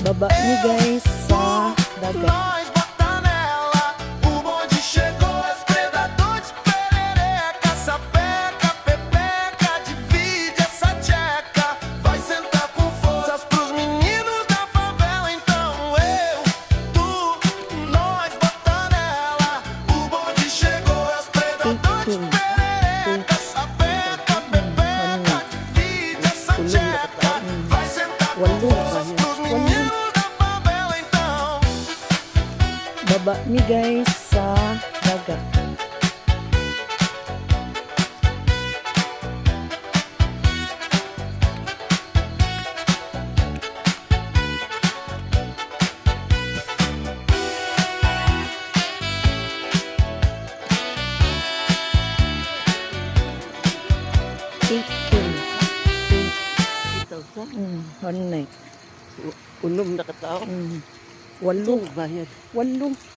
Baba ni guys sa dagat. Nós bota nela, o bonde chegou, espremedor de perereca, sapeca, pepeca, divide essa tcheca, vai sentar com forças pros meninos da favela. Então eu, tu, nós bota nela, o bonde chegou, espremedor de perereca, sapeca, pepeca, divide essa tcheca, vai sentar com forças pros meninos. Baba ni guys sa dagat. One night. Unom na katao. Walong. Bayad. Walong.